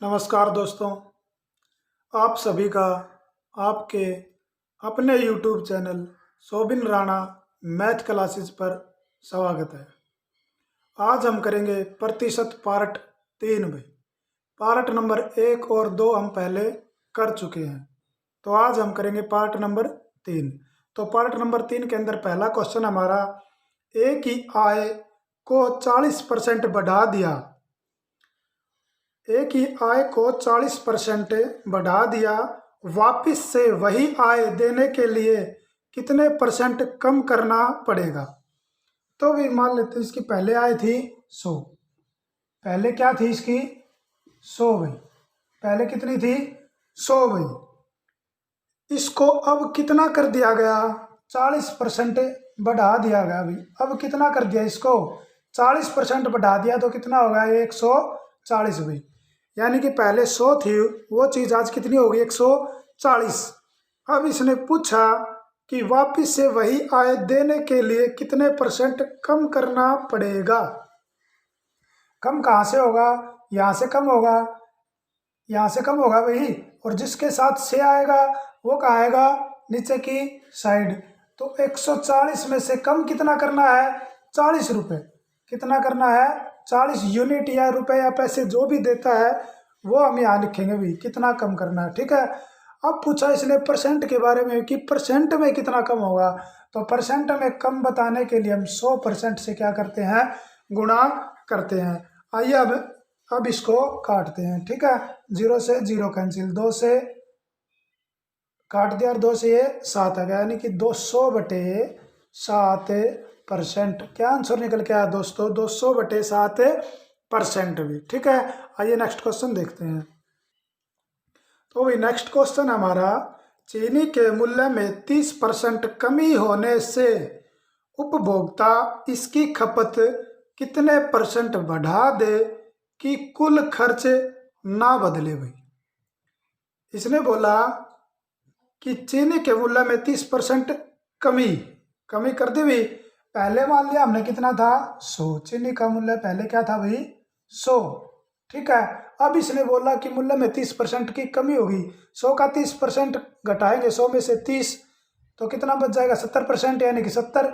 नमस्कार दोस्तों, आप सभी का आपके अपने YouTube channel Sobin Rana math classes पर स्वागत है। आज हम करेंगे प्रतिशत पार्ट 3 में। पार्ट नंबर 1 और 2 हम पहले कर चुके हैं, तो आज हम करेंगे पार्ट नंबर 3। तो पार्ट नंबर 3 के अंदर पहला क्वेश्चन हमारा, एक ही आय को 40% बढ़ा दिया। एक ही आय को 40% बढ़ा दिया, वापिस से वही आय देने के लिए कितने परसेंट कम करना पड़ेगा। तो भी मान लेते हैं इसकी पहले आय थी 100। पहले क्या थी इसकी 100 भाई। पहले कितनी थी 100 भाई। इसको अब कितना कर दिया गया, 40% बढ़ा दिया गया भाई। अब कितना कर दिया, इसको 40% बढ़ा दिया तो कितना होगा 140 भाई। यानी कि पहले 100 थी वो चीज़ आज कितनी होगी 140। अब इसने पूछा कि वापिस से वही आय देने के लिए कितने परसेंट कम करना पड़ेगा। कम कहाँ से होगा, यहाँ से कम होगा, यहाँ से कम होगा भाई। और जिसके साथ से आएगा वो कहाँ आएगा, नीचे की साइड। तो 140 में से कम कितना करना है, 40 रुपये। कितना करना है, 40 यूनिट या रुपए या पैसे जो भी देता है वो हम यहाँ लिखेंगे भी, कितना कम करना है। ठीक है। अब पूछा इसने परसेंट के बारे में कि परसेंट में कितना कम होगा। तो परसेंट में कम बताने के लिए हम 100% से क्या करते हैं, गुणा करते हैं। आइए अब इसको काटते हैं। ठीक है, 0 से 0 कैंसिल, 2 से काट दिया और 2 से ये 7 आ गया, यानी कि 200/7%। क्या आंसर निकल के आया दोस्तों, 200/7% भी। ठीक है, आइए नेक्स्ट क्वेश्चन देखते हैं। तो भाई नेक्स्ट क्वेश्चन हमारा, चीनी के मूल्य में 30% कमी होने से उपभोक्ता इसकी खपत कितने परसेंट बढ़ा दे कि कुल खर्च ना बदले भाई। इसने बोला कि चीनी के मूल्य में 30% कमी कर दी भाई। पहले मान लिया हमने कितना था 100, चीनी का मूल्य पहले क्या था भाई 100। ठीक है, अब इसने बोला कि मूल्य में 30% की कमी होगी। 100 का 30% घटाएंगे, 100 में से 30 तो कितना बच जाएगा 70%, यानी कि 70।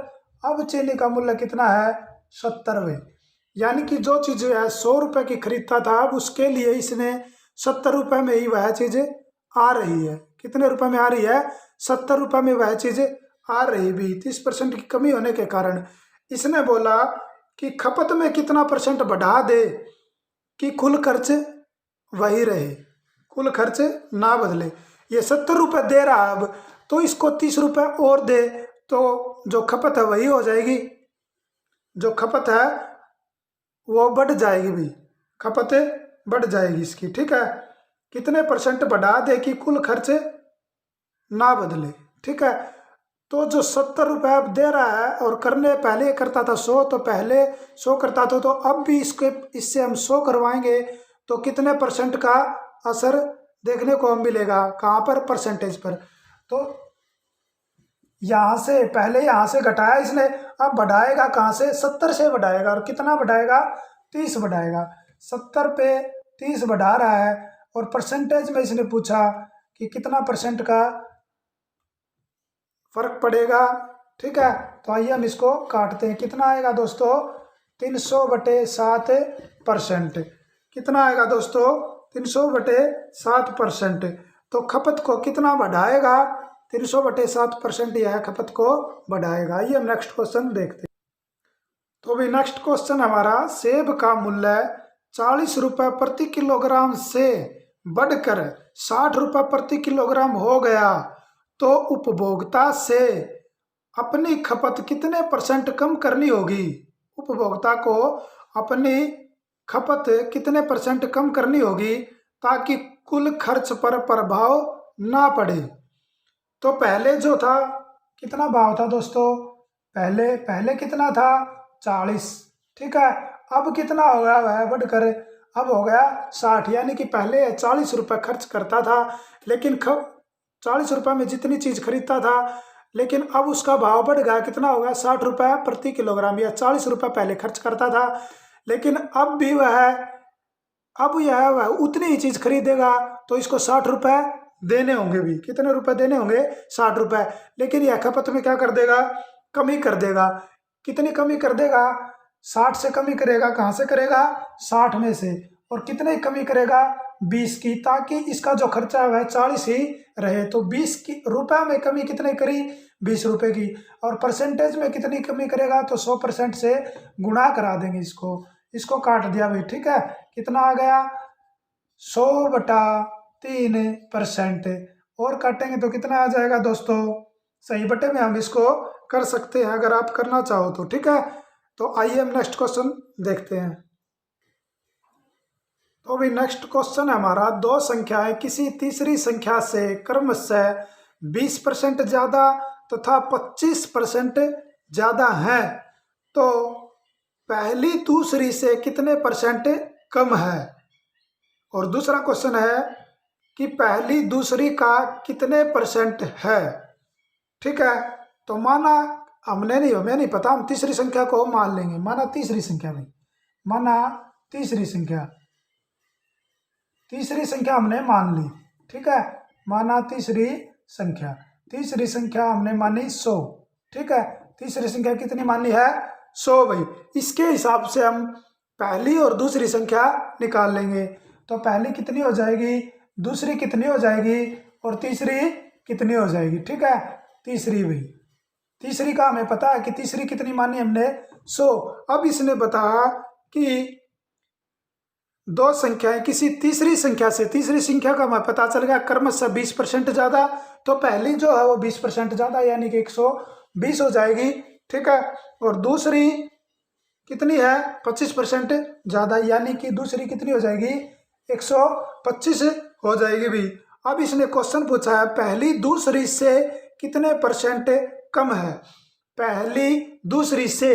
अब चीनी का मूल्य कितना है 70 भाई। यानी कि जो चीज़ है 100 रुपये की खरीदता था, अब उसके लिए इसने 70 रुपये में ही वह चीज़ आ रही है। कितने रुपए में आ रही है, 70 रुपये में वह चीज़ आ रही भी। 30% की कमी होने के कारण इसने बोला कि खपत में कितना परसेंट बढ़ा दे कि कुल खर्च वही रहे, कुल खर्च ना बदले। ये 70 रुपये दे रहा है अब, तो इसको 30 रुपये और दे तो जो खपत है वही हो जाएगी। जो खपत है वो बढ़ जाएगी भी, खपत बढ़ जाएगी इसकी। ठीक है, कितने परसेंट बढ़ा दे कि कुल खर्च ना बदले। ठीक है, तो जो 70 रुपये अब दे रहा है और करने पहले करता था 100, तो पहले 100 करता था, तो अब भी इससे हम 100 करवाएंगे तो कितने परसेंट का असर देखने को मिलेगा, कहाँ पर, परसेंटेज पर। तो यहाँ से पहले यहाँ से घटाया इसने, अब बढ़ाएगा कहाँ से, 70 से बढ़ाएगा। और कितना बढ़ाएगा, 30 बढ़ाएगा। 70 पे 30 बढ़ा रहा है और परसेंटेज में इसने पूछा कि कितना परसेंट का फर्क पड़ेगा। ठीक है, तो आइए हम इसको काटते हैं। कितना आएगा दोस्तों, 300/7%। कितना आएगा दोस्तों, 300/7%। तो खपत को कितना बढ़ाएगा, 300/7% यह खपत को बढ़ाएगा। आइए हम नेक्स्ट क्वेश्चन देखते हैं। तो भी नेक्स्ट क्वेश्चन हमारा, सेब का मूल्य 40 रुपये प्रति किलोग्राम से बढ़कर 60 रुपये प्रति किलोग्राम हो गया, तो उपभोक्ता से अपनी खपत कितने परसेंट कम करनी होगी। उपभोक्ता को अपनी खपत कितने परसेंट कम करनी होगी ताकि कुल खर्च पर प्रभाव ना पड़े। तो पहले जो था कितना भाव था दोस्तों, पहले कितना था 40। ठीक है, अब कितना हो गया वह बढ़कर, अब हो गया 60। यानी कि पहले 40 रुपये खर्च करता था, लेकिन 40 रुपये में जितनी चीज़ खरीदता था, लेकिन अब उसका भाव बढ़ गया, कितना हो गया 60 रुपये प्रति किलोग्राम। या 40 रुपये पहले खर्च करता था, लेकिन अब भी वह अब यह वह उतनी ही चीज़ खरीदेगा तो इसको 60 रुपये देने होंगे भी। कितने रुपए देने होंगे? 60 रुपये। लेकिन यह खपत में क्या कर देगा? कमी कर देगा। कितनी कमी कर देगा? 60 से कमी करेगा। कहाँ से करेगा? 60 में से। और कितने कमी करेगा? 20 की, ताकि इसका जो खर्चा है वह 40 ही रहे। तो 20 की रुपये में कमी कितने करी? 20 रुपये की। और परसेंटेज में कितनी कमी करेगा? तो 100% से गुणा करा देंगे इसको काट दिया भाई। ठीक है, कितना आ गया? 100/3%। और काटेंगे तो कितना आ जाएगा दोस्तों? सही बटे में हम इसको कर सकते हैं अगर आप करना चाहो तो। ठीक है, तो आइए हम नेक्स्ट क्वेश्चन देखते हैं। तो अभी नेक्स्ट क्वेश्चन है हमारा, दो संख्याएं किसी तीसरी संख्या से क्रमशः 20% ज़्यादा तथा 25% ज़्यादा हैं, तो पहली दूसरी से कितने परसेंट कम है? और दूसरा क्वेश्चन है कि पहली दूसरी का कितने परसेंट है। ठीक है, तो माना हमें नहीं पता, हम तीसरी संख्या को मान लेंगे। माना तीसरी संख्या में, तीसरी संख्या हमने मान ली। ठीक है, माना तीसरी संख्या हमने मानी 100। ठीक है, तीसरी संख्या कितनी मानी है? 100 भाई। इसके हिसाब से हम पहली और दूसरी संख्या निकाल लेंगे। तो पहली कितनी हो जाएगी, दूसरी कितनी हो जाएगी, और तीसरी कितनी हो जाएगी? ठीक है, तीसरी भाई। तीसरी का हमें पता है कि तीसरी कितनी मानी हमने? 100। अब इसने बताया कि दो संख्याएं किसी तीसरी संख्या से, तीसरी संख्या का हमें पता चल गया क्रमशः 20% ज़्यादा, तो पहली जो है वो 20% ज़्यादा यानी कि 120 हो जाएगी। ठीक है, और दूसरी कितनी है? 25% ज़्यादा यानी कि दूसरी कितनी हो जाएगी? 125 हो जाएगी भी। अब इसने क्वेश्चन पूछा है पहली दूसरी से कितने परसेंट कम है। पहली दूसरी से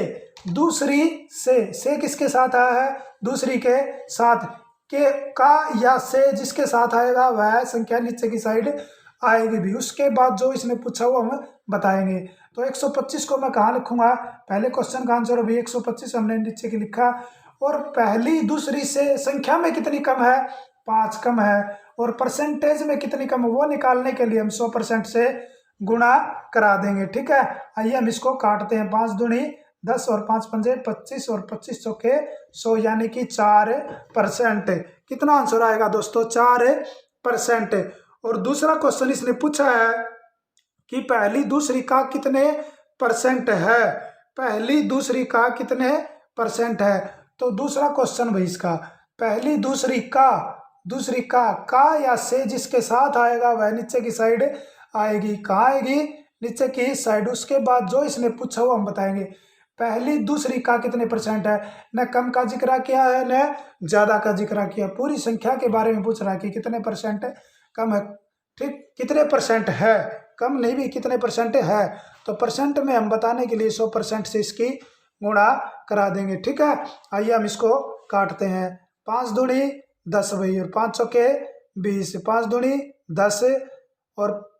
किसके साथ आया है? दूसरी के साथ। के का या से जिसके साथ आएगा वह संख्या नीचे की साइड आएगी भी। उसके बाद जो इसने पूछा वो हम बताएंगे। तो 125 को मैं कहाँ लिखूंगा? पहले क्वेश्चन का आंसर अभी 125 हमने नीचे की लिखा। और पहली दूसरी से संख्या में कितनी कम है? 5 कम है। और परसेंटेज में कितनी कम है वो निकालने के लिए हम 100% से गुणा करा देंगे। ठीक है, आइए हम इसको काटते हैं। 5 दूनी 10 और 5 पंजे 25 और 25 चौके 100 यानी कि 4%। कितना आंसर आएगा दोस्तों? 4%। और दूसरा क्वेश्चन इसने पूछा है कि पहली दूसरी का कितने परसेंट है। पहली दूसरी का कितने परसेंट है? तो दूसरा क्वेश्चन भाई इसका, पहली दूसरी का या से जिसके साथ आएगा वह नीचे की साइड आएगी। कहाँ आएगी? नीचे की साइड। उसके बाद जो इसने पूछा वो हम बताएंगे। पहली दूसरी का कितने परसेंट है? न कम का जिक्र किया है न ज़्यादा का जिक्र किया, पूरी संख्या के बारे में पूछ रहा है कि कितने परसेंट कम है। ठीक, कितने परसेंट है, कम नहीं भी कितने परसेंट है। तो परसेंट में हम बताने के लिए 100% से इसकी गुणा करा देंगे। ठीक है, आइए हम इसको काटते हैं। 5 दूनी 10 भाई, और 5 चौके 20, 5 दूनी 10 और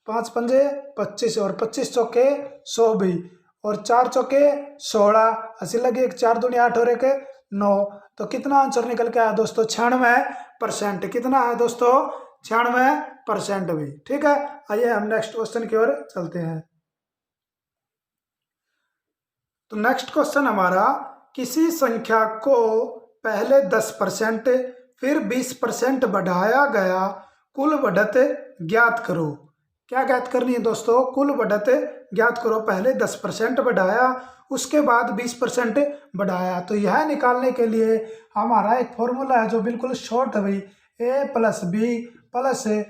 5 पंजे 25 और 25 चौके 100 भी, और 4 चौके 16, 80 लगे, 4 दूनी 8 और 1 9। तो कितना आंसर निकल के आया दोस्तों? 96%। कितना है दोस्तों? 96% भी। ठीक है, आइए हम नेक्स्ट क्वेश्चन की ओर चलते हैं। तो नेक्स्ट क्वेश्चन हमारा, किसी संख्या को पहले 10% फिर 20% बढ़ाया गया, कुल बढ़त ज्ञात करो। क्या ज्ञात करनी है दोस्तों? कुल बढ़त ज्ञात करो। पहले 10% बढ़ाया, उसके बाद 20% बढ़ाया। तो यह निकालने के लिए हमारा एक फॉर्मूला है जो बिल्कुल शॉर्ट है भाई, a + b +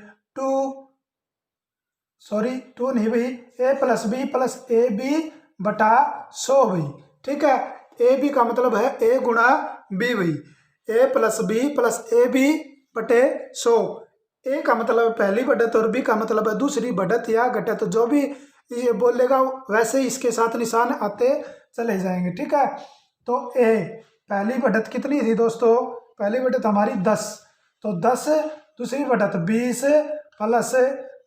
2 नहीं भाई, a + b + ab/100 भाई। ठीक है, ए बी का मतलब है a गुणा b भाई, a + b + ab/100। ए का मतलब है पहली बढ़त और बी का मतलब है दूसरी बढ़त या घटत। जो भी ये बोलेगा वैसे ही इसके साथ निशान आते चले जाएंगे। ठीक है, तो ए पहली बढ़त कितनी थी दोस्तों? पहली बढ़त हमारी 10, तो 10, दूसरी बढ़त 20 +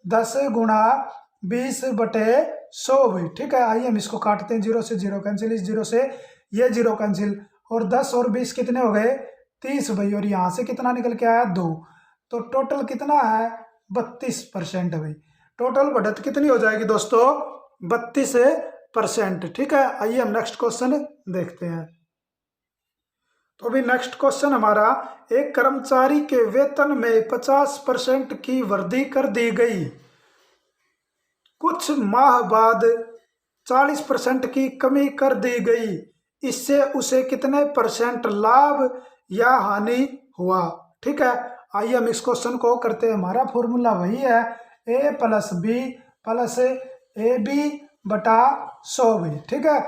10 गुणा 20/100 भाई। ठीक है, आइए हम इसको काटते हैं। 0 से 0 कैंसिल, इस 0 से ये 0 कैंसिल, और 10 और 20 कितने हो गए? 30 भाई, और यहाँ से कितना निकल के आया 2, तो टोटल कितना है 32% भाई। टोटल बढ़त कितनी हो जाएगी दोस्तों 32%। ठीक है, आइए हम नेक्स्ट क्वेश्चन देखते हैं। तो अभी नेक्स्ट क्वेश्चन हमारा, एक कर्मचारी के वेतन में 50% की वृद्धि कर दी गई, कुछ माह बाद 40% की कमी कर दी गई, इससे उसे कितने परसेंट लाभ या हानि हुआ। ठीक है, आइए हम इस क्वेश्चन को करते हैं। हमारा फॉर्मूला वही है a plus B plus A B बटा 100 भाई। ठीक है,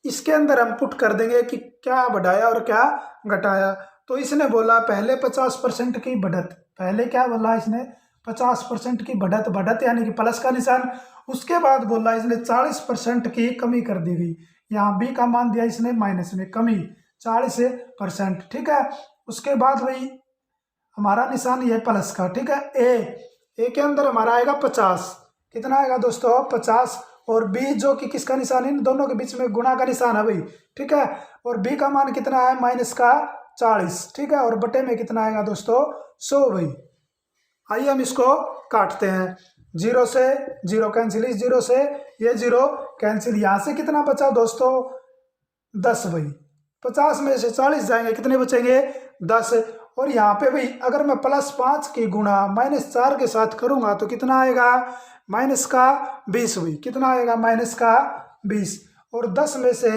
इसके अंदर हम पुट कर देंगे कि क्या बढ़ाया और क्या घटाया। तो इसने बोला पहले 50% की बढ़त, पहले क्या बोला इसने 50% की बढ़त, बढ़त यानी कि प्लस का निशान। उसके बाद बोला इसने 40% की कमी कर दी गई, यहाँ बी का मान दिया इसने माइनस में, कमी 40%। ठीक है, उसके बाद भाई हमारा निशान ये प्लस का। ठीक है, ए के अंदर हमारा आएगा 50, कितना आएगा दोस्तों 50, और बी जो कि किसका निशान है, इन दोनों के बीच में गुणा का निशान है भाई। ठीक है, और बी का मान कितना है माइनस का 40। ठीक है, और बटे में कितना आएगा दोस्तों 100 भाई। आइए हम इसको काटते हैं, 0 से 0 कैंसिल, इस 0 से ये 0 कैंसिल, यहाँ से कितना बचा दोस्तों 10 भाई। 50 में से 40 जाएंगे, कितने बचेंगे 10। और यहाँ पे भाई अगर मैं +5 की गुणा -4 के साथ करूँगा तो कितना आएगा माइनस का 20 भाई। कितना आएगा माइनस का 20, और 10 में से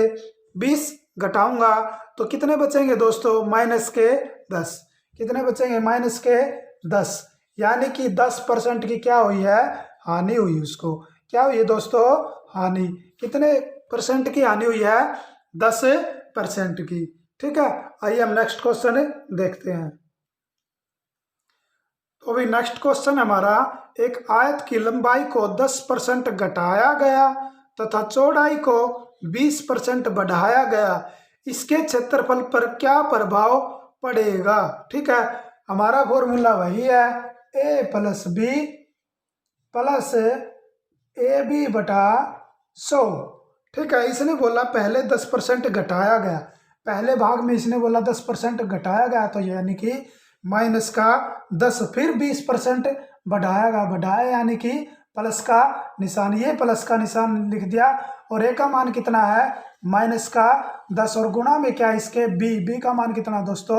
20 घटाऊंगा तो कितने बचेंगे दोस्तों माइनस के 10। कितने बचेंगे माइनस के 10, यानी कि 10% की क्या हुई है हानि हुई। उसको क्या हुई है दोस्तों हानि, कितने परसेंट की हानि हुई है 10% की। ठीक है, आइए हम नेक्स्ट क्वेश्चन देखते हैं। तो अभी नेक्स्ट क्वेश्चन हमारा, एक आयत की लंबाई को 10% घटाया गया तथा चौड़ाई को 20% बढ़ाया गया, इसके क्षेत्रफल पर क्या प्रभाव पड़ेगा। ठीक है, हमारा फॉर्मूला वही है a plus B plus A B बटा 100। ठीक है, इसने बोला पहले 10% घटाया गया, पहले भाग में इसने बोला 10% घटाया गया, तो यानी कि माइनस का 10, फिर 20% बढ़ाया गया, बढ़ाया यानी कि प्लस का निशान, ये प्लस का निशान लिख दिया, और ए का मान कितना है माइनस का 10, और गुणा में क्या इसके बी का मान कितना दोस्तों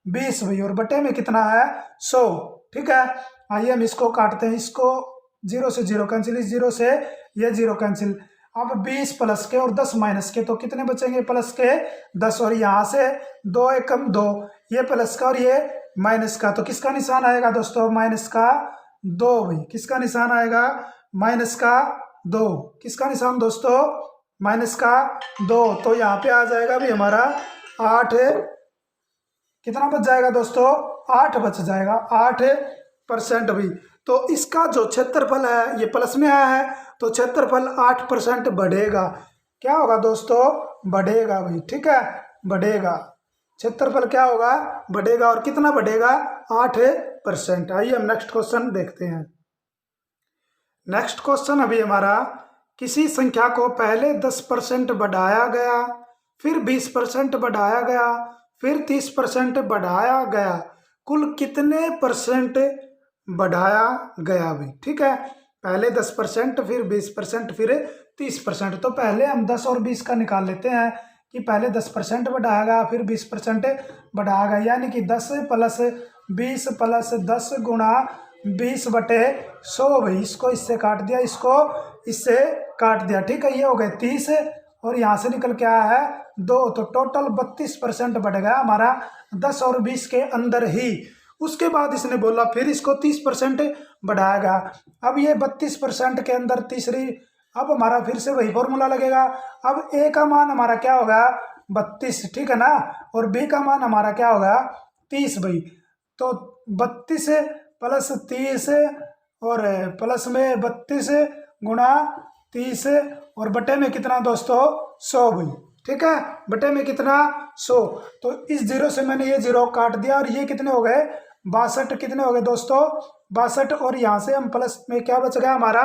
20 भाई, और बटे में कितना है 100। ठीक है, आइए हम इसको काटते हैं, इसको 0 से 0 कैंसिल, इस 0 से ये 0 कैंसिल। अब 20 प्लस के और 10 माइनस के, तो कितने बचेंगे प्लस के 10, और यहाँ से 2 एकम 2, ये प्लस का और ये माइनस का, तो किसका निशान आएगा दोस्तों माइनस का 2 भाई। किसका निशान आएगा माइनस का 2, किसका निशान दोस्तों माइनस का 2। तो यहाँ पे आ जाएगा भी हमारा 8, कितना बच जाएगा दोस्तों 8 बच जाएगा, 8% भी। तो इसका जो क्षेत्रफल है ये प्लस में आया है, तो क्षेत्रफल 8% बढ़ेगा। क्या होगा दोस्तों बढ़ेगा भाई। ठीक है, बढ़ेगा, क्षेत्रफल क्या होगा बढ़ेगा, और कितना बढ़ेगा 8%। आइए हम नेक्स्ट क्वेश्चन देखते हैं। नेक्स्ट क्वेश्चन अभी हमारा, किसी संख्या को पहले 10% बढ़ाया गया, फिर 20% बढ़ाया गया, फिर 30% बढ़ाया गया, कुल कितने परसेंट बढ़ाया गया भाई। ठीक है, पहले 10%, फिर 20%, फिर 30%। तो पहले हम 10 और 20 का निकाल लेते हैं कि पहले 10% बढ़ाया गया, फिर 20% बढ़ाया गया, यानी कि 10 प्लस 20 प्लस 10 गुणा 20 बटे 100 भाई। इसको इससे काट दिया, इसको इससे काट दिया। ठीक है, ये हो गए 30, और यहाँ से निकल के आया है 2, तो टोटल 32% बढ़ गया हमारा 10 और 20 के अंदर ही। उसके बाद इसने बोला फिर इसको 30% बढ़ाया गया। अब ये 32% के अंदर तीसरी, अब हमारा फिर से वही फॉर्मूला लगेगा। अब ए का मान हमारा क्या होगा 32, ठीक है ना, और बी का मान हमारा क्या होगा 30 भाई। तो 32 प्लस 30 और प्लस में 32 गुणा 30, और बटे में कितना दोस्तों 100 भाई। ठीक है, बटे में कितना 100। तो इस 0 से मैंने ये 0 काट दिया, और ये कितने हो गए 62, कितने हो गए दोस्तों 62, और यहाँ से हम प्लस में क्या बच गया हमारा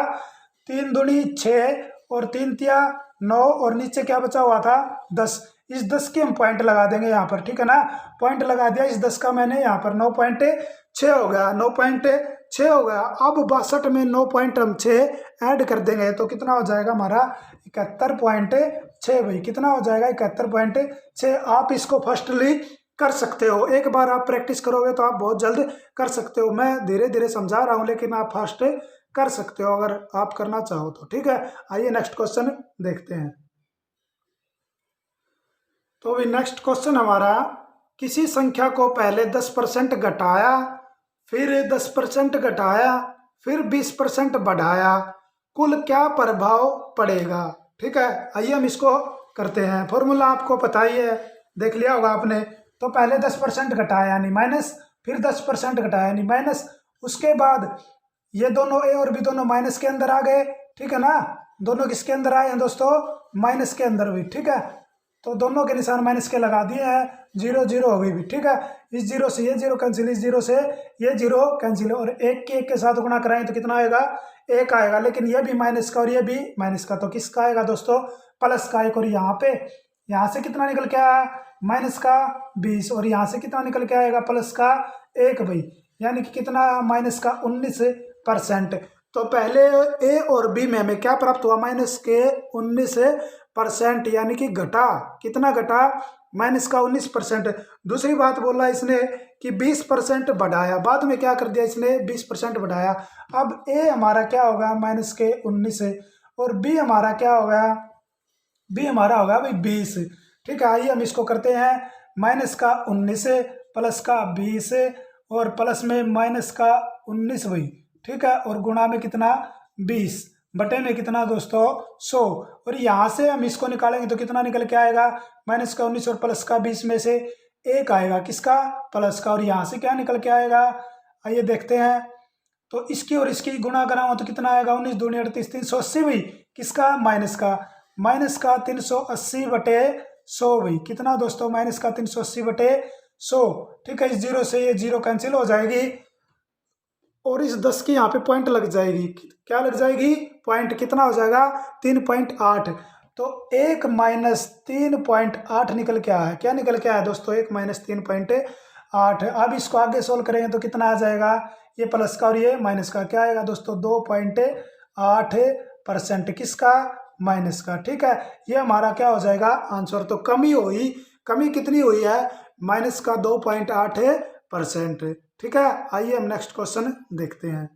3 दूनी 6 और 3 तिया 9, और नीचे क्या बचा हुआ था 10, इस 10 की हम पॉइंट लगा देंगे यहाँ पर, ठीक है ना। पॉइंट लगा दिया इस 10 का मैंने यहाँ पर, 9.6 हो गया, 9.6 हो गया। अब 62 में 9.6 ऐड कर देंगे तो कितना हो जाएगा हमारा 71.6 भाई, कितना हो जाएगा 71.6। आप इसको फर्स्टली कर सकते हो, एक बार आप प्रैक्टिस करोगे तो आप बहुत जल्द कर सकते हो। मैं धीरे धीरे समझा रहा हूँ लेकिन आप फर्स्ट कर सकते हो अगर आप करना चाहो तो, ठीक है। आइए नेक्स्ट क्वेश्चन देखते हैं। तो अभी नेक्स्ट क्वेश्चन हमारा, किसी संख्या को पहले 10% घटाया, फिर 10% घटाया, फिर 20% बढ़ाया, कुल क्या प्रभाव पड़ेगा। ठीक है, आइए हम इसको करते हैं। फॉर्मूला आपको पता ही है, देख लिया होगा आपने। तो पहले 10% घटाया यानी माइनस, फिर 10% घटाया यानी माइनस, उसके बाद ये दोनों ए और बी दोनों माइनस के अंदर आ गए, ठीक है ना। दोनों किसके अंदर आए हैं दोस्तों, माइनस के अंदर भी, ठीक है। तो दोनों के निशान माइनस के लगा दिए हैं, 0 0 हो गई भी, ठीक है। इस जीरो से ये जीरो कैंसिल, इस जीरो से ये जीरो कैंसिल, और एक के साथ गुणा कराएं तो कितना आएगा, 1 आएगा। लेकिन ये भी माइनस का और ये भी माइनस का, तो किसका आएगा दोस्तों, प्लस का 1। और यहाँ से कितना निकल के आया, माइनस का 20, और यहाँ से कितना निकल के आएगा, प्लस का 1 भाई, यानी कि कितना, माइनस का 19%। तो पहले ए और बी में हमें क्या प्राप्त हुआ, माइनस के 19%, यानी कि घटा, कितना घटा, माइनस का 19%। दूसरी बात बोला इसने कि 20% बढ़ाया, बाद में क्या कर दिया इसने, 20% बढ़ाया। अब ए हमारा क्या होगा, माइनस के 19, और बी हमारा क्या होगा, बी हमारा होगा भाई 20, ठीक है। आइए हम इसको करते हैं, माइनस का 19 प्लस का 20 और प्लस में माइनस का 19 भाई, ठीक है, और गुणा में कितना 20 बटे में कितना दोस्तों 100। और यहाँ से हम इसको निकालेंगे तो कितना निकल के आएगा, माइनस का 19 और प्लस का 20 में से 1 आएगा, किसका, प्लस का। और यहाँ से क्या निकल के आएगा, आइए देखते हैं। तो इसकी और इसकी गुणा कराऊंगा तो कितना आएगा, 19 दूनी 38, 380 भाई, किसका, माइनस का। माइनस का 380 बटे 100 भाई, कितना दोस्तों, माइनस का 380 बटे 100, ठीक है। इस जीरो से ये जीरो कैंसिल हो जाएगी और इस 10 की यहाँ पे पॉइंट लग जाएगी, क्या लग जाएगी, पॉइंट, कितना हो जाएगा 3.8। तो 1 माइनस 3.8 निकल के आया है, क्या निकल के आया दोस्तों, 1 माइनस 3.8। अब इसको आगे सोल्व करेंगे तो कितना आ जाएगा, ये प्लस का और ये माइनस का, क्या आएगा दोस्तों 2.8%, किसका, माइनस का, ठीक है। ये हमारा क्या हो जाएगा आंसर। तो कमी हुई, कमी कितनी हुई है, माइनस का 2.8%, ठीक है। आइए हम नेक्स्ट क्वेश्चन देखते हैं।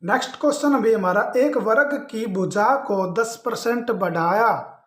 नेक्स्ट क्वेश्चन अभी हमारा, एक वर्ग की भुजा को 10% बढ़ाया,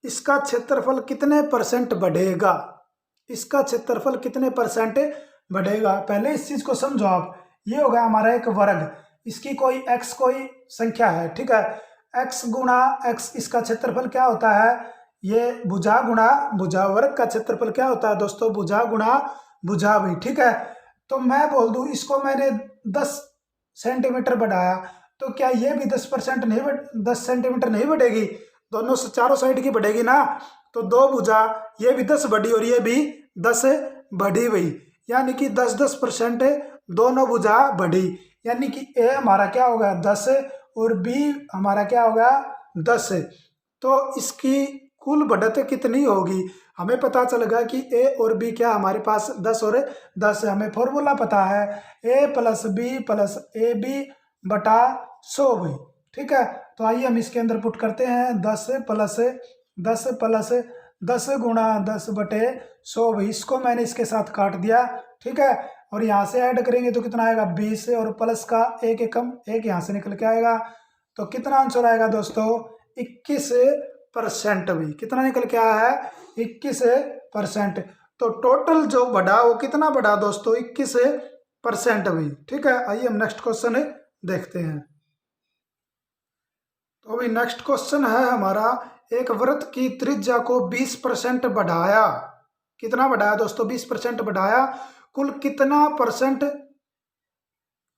इसका क्षेत्रफल कितने परसेंट बढ़ेगा, इसका क्षेत्रफल कितने परसेंट बढ़ेगा। पहले इस चीज को समझो आप, ये होगा हमारा एक वर्ग, इसकी कोई x कोई संख्या है, ठीक है। x गुणा x, इसका क्षेत्रफल क्या होता है, ये भुजा गुणा भुजा, वर्ग का क्षेत्रफल क्या होता है दोस्तों, भुजा गुणा भुजा भी, ठीक है। तो मैं बोल दूं इसको मैंने 10 सेंटीमीटर बढ़ाया, तो क्या ये भी 10% नहीं 10 सेंटीमीटर नहीं बढ़ेगी, दोनों से चारों साइड की बढ़ेगी ना। तो दो भुजा, ये भी 10 बढ़ी और ये भी 10 बढ़ी हुई, यानी कि 10% दोनों भुजा बढ़ी, यानी कि ए हमारा क्या होगा 10 और बी हमारा क्या होगा 10। तो इसकी कुल बढ़त कितनी होगी, हमें पता चल गया कि ए और बी क्या हमारे पास 10 और 10 है। हमें फॉर्मूला पता है, A plus B plus A B बटा 100 भाई, ठीक है। तो आइए हम इसके अंदर पुट करते हैं, 10 प्लस 10 गुणा 10 बटे 100 भाई, इसको मैंने इसके साथ काट दिया, ठीक है। और यहाँ से ऐड करेंगे तो कितना आएगा 20 और प्लस का 1 एकम 1 यहाँ से निकल के आएगा, तो कितना आंसर आएगा दोस्तों 21% भी, कितना निकल के आया है 21%। तो टोटल जो बढ़ा वो कितना बढ़ा दोस्तों 21% भी, ठीक है। आइए हम नेक्स्ट क्वेश्चन देखते हैं। तो अभी नेक्स्ट क्वेश्चन है हमारा, एक वृत्त की त्रिज्या को 20% बढ़ाया, कितना बढ़ाया दोस्तों 20% बढ़ाया, कुल कितना परसेंट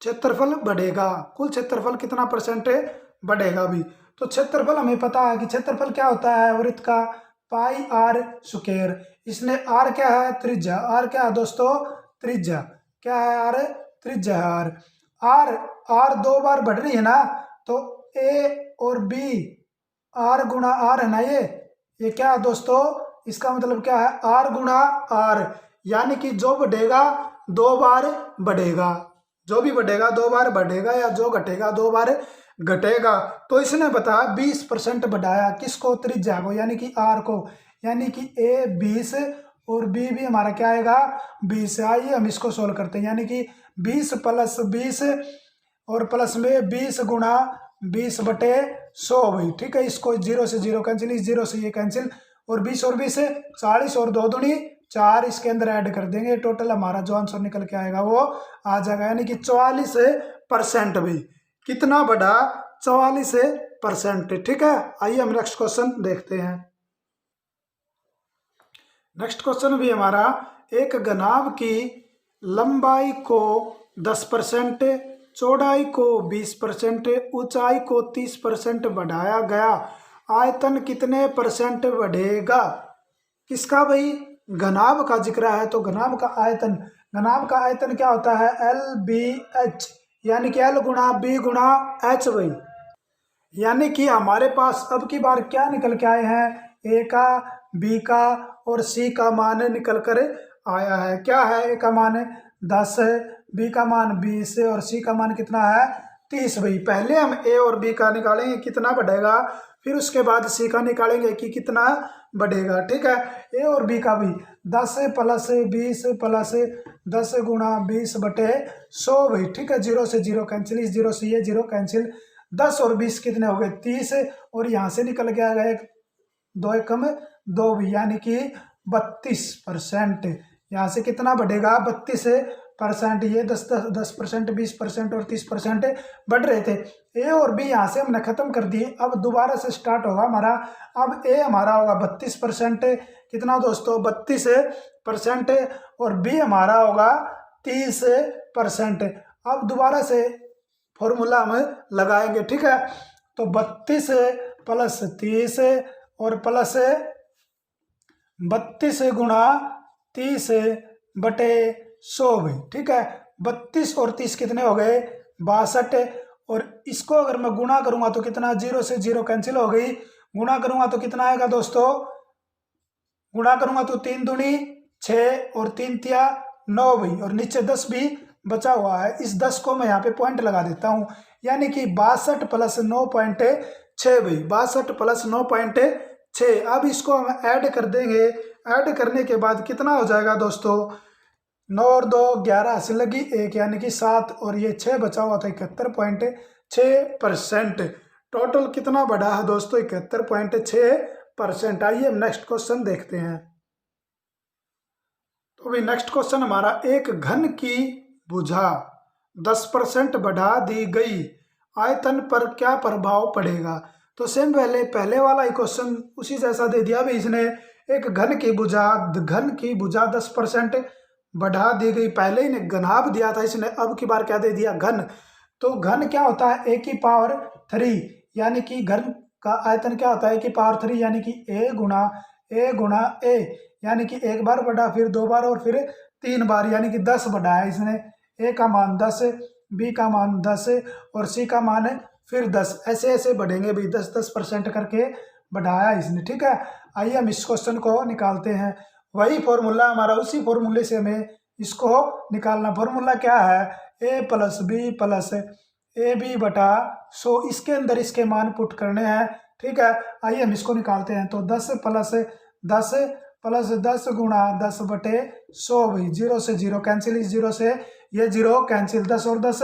क्षेत्रफल बढ़ेगा, कुल क्षेत्रफल कितना परसेंट बढ़ेगा भी। तो क्षेत्रफल हमें पता है कि क्षेत्रफल क्या होता है वृत्त का, पाई आर स्क्वायर। इसने आर क्या है त्रिज्या, आर क्या है दोस्तों त्रिज्या, क्या है आर, त्रिज्या है आर। आर आर 2 बार बढ़ रही है ना, तो ए और बी, आर गुणा आर है ना, ये ये क्या है दोस्तों, इसका मतलब क्या है, आर गुणा आर, यानी कि जो बढ़ेगा 2 बार बढ़ेगा, जो भी बढ़ेगा 2 बार बढ़ेगा, या जो घटेगा 2 बार घटेगा। तो इसने बताया 20% बढ़ाया, किसको, त्रिज्या को, यानी कि आर को, यानी कि ए 20 और बी भी हमारा क्या आएगा 20। आइए हम इसको सोल्व करते हैं, यानी कि 20 प्लस 20 और प्लस में 20 गुणा 20/100 भाई, ठीक है। इसको 0 से 0 कैंसिल, इस 0 से ये कैंसिल, और 20 और 20 40, और 2 दूनी 4, इसके अंदर ऐड कर देंगे, टोटल हमारा जो आंसर निकल के आएगा वो आ जाएगा, यानी कि 44% भाई। कितना बढ़ा, 44%, ठीक है। आइए हम नेक्स्ट क्वेश्चन देखते हैं। नेक्स्ट क्वेश्चन भी हमारा, एक घनाभ की लंबाई को 10%, चौड़ाई को 20%, ऊंचाई को 30% बढ़ाया गया, आयतन कितने परसेंट बढ़ेगा। किसका भाई, घनाभ का जिक्र है, तो घनाभ का आयतन, घनाभ का आयतन क्या होता है, LBH, यानी कि L गुणा B गुणा H भाई। यानी कि हमारे पास अब की बार क्या निकल के आए हैं, ए का, बी का और सी का मान निकल कर आया है। क्या है, ए का मान 10 है, बी का मान 20 है और सी का मान कितना है 30 भाई। पहले हम ए और बी का निकालेंगे कितना बढ़ेगा, फिर उसके बाद सी का निकालेंगे कि कितना बढ़ेगा, ठीक है। ए और बी का भी 10 प्लस 20 प्लस 10 गुणा 20/100 भाई, ठीक है। 0 से 0 कैंसिल, इस 0 से ये 0 कैंसिल, 10 और 20 कितने हो गए 30, और यहाँ से निकल के आ गए 2 एकम 2 भी, यानी कि 32%। यहाँ से कितना बढ़ेगा 32%। ये 10%, 20% और 30% बढ़ रहे थे। ए और बी यहाँ से हमने खत्म कर दिए, अब दोबारा से स्टार्ट होगा हमारा। अब ए हमारा होगा 32%, कितना दोस्तों 32%, और बी हमारा होगा 30%। अब दोबारा से फॉर्मूला हम लगाएंगे, ठीक है। तो 32 प्लस 30 और प्लस 32 गुणा 30/100 भाई, ठीक है। 32 और 30 कितने हो गए 62, और इसको अगर मैं गुणा करूंगा तो कितना, 0 से 0 कैंसिल हो गई, गुणा करूंगा तो कितना आएगा दोस्तों, गुणा करूंगा तो 3 दूनी 6 और 3 तिया 9 भाई, और नीचे 10 भी बचा हुआ है। इस 10 को मैं यहाँ पे पॉइंट लगा देता हूँ, यानी कि 62 प्लस 9.6 भाई, 62 प्लस 9.6। अब इसको हम ऐड कर देंगे, ऐड करने के बाद कितना हो जाएगा दोस्तों, 9 और 2 11 हासिल लगी 1, यानी कि 7, और ये 6 बचा हुआ था 71.6%। टोटल कितना बढ़ा है दोस्तों 71.6%। आइए हम नेक्स्ट क्वेश्चन देखते हैं। तो भी नेक्स्ट क्वेश्चन हमारा, एक घन की भुजा 10% बढ़ा दी गई, आयतन पर क्या प्रभाव पड़ेगा। तो सेम पहले वाला ही क्वेश्चन उसी जैसा दे दिया भी इसने, एक घन की भुजा 10% बढ़ा दी गई। पहले ही ने घनाभ दिया था इसने, अब की बार क्या दे दिया घन। तो घन क्या होता है A⁴, यानी कि घन का आयतन क्या होता है A⁴, यानी कि A गुणा A, यानी कि एक बार बढ़ा, फिर 2 बार और फिर 3 बार, यानी कि 10 बढ़ाया इसने। ए का मान 10, बी का मान 10 और सी का मान फिर 10, ऐसे ऐसे बढ़ेंगे भी, 10% करके बढ़ाया इसने, ठीक है। आइए हम इस क्वेश्चन को निकालते हैं। वही फॉर्मूला हमारा, उसी फॉर्मूले से हमें इसको निकालना। फॉर्मूला क्या है, A plus B plus AB/100, इसके अंदर इसके मान पुट करने हैं, ठीक है। आइए हम इसको निकालते हैं। तो 10 प्लस 10 गुणा 10/100 भाई, 0 से 0 कैंसिल, इस 0 से ये 0 कैंसिल, 10 और 10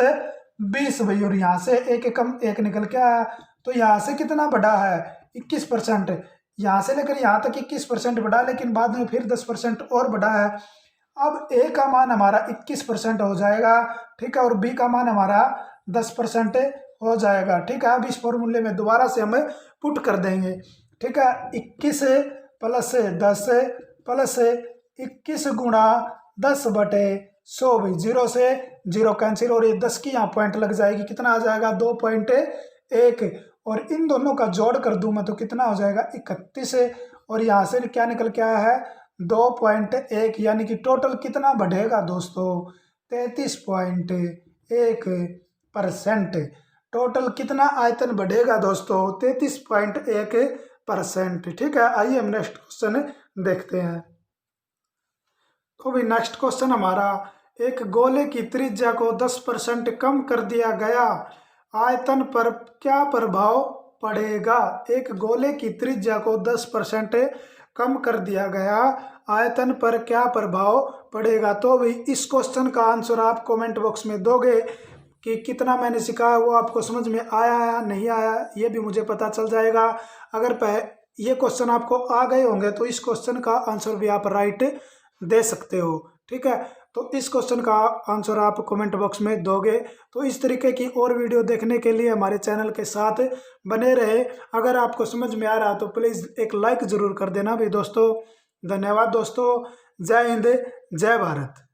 20 भाई, और यहाँ से एक एकम 1 निकल के आया। तो यहाँ से कितना बढ़ा है 21%, यहाँ से लेकर यहाँ तक 21% बढ़ा, लेकिन बाद में फिर 10% और बढ़ा है। अब ए का मान हमारा 21% हो जाएगा, ठीक है, और बी का मान हमारा 10% हो जाएगा, ठीक है। अब इस फॉर्मूले में दोबारा से हम पुट कर देंगे, ठीक है। 21 प्लस 10 प्लस 21 गुणा 10/100 भाई, 0 से 0 कैंसिल, और ये 10 की यहाँ पॉइंट लग जाएगी, कितना आ जाएगा 2.1, और इन दोनों का जोड़ कर दूं मैं तो कितना हो जाएगा 31, और यहाँ से क्या निकल के आया है 2.1, यानी कि टोटल कितना बढ़ेगा दोस्तों 33.1%। टोटल कितना आयतन बढ़ेगा दोस्तों 33.1%। परसेंट। ठीक है, आइए हम नेक्स्ट क्वेश्चन देखते हैं। तो भी नेक्स्ट क्वेश्चन हमारा, एक गोले की त्रिज्या को 10% कम कर दिया गया, आयतन पर क्या प्रभाव पड़ेगा। एक गोले की त्रिज्या को 10% कम कर दिया गया, आयतन पर क्या प्रभाव पड़ेगा। तो भी इस क्वेश्चन का आंसर आप कमेंट बॉक्स में दोगे कि कितना मैंने सिखाया वो आपको समझ में आया या नहीं आया, ये भी मुझे पता चल जाएगा। अगर ये क्वेश्चन आपको आ गए होंगे तो इस क्वेश्चन का आंसर भी आप राइट दे सकते हो। ठीक है, तो इस क्वेश्चन का आंसर आप कमेंट बॉक्स में दोगे। तो इस तरीके की और वीडियो देखने के लिए हमारे चैनल के साथ बने रहे। अगर आपको समझ में आ रहा तो प्लीज़ एक लाइक ज़रूर कर देना भी दोस्तों। धन्यवाद दोस्तों, जय हिंद, जय भारत।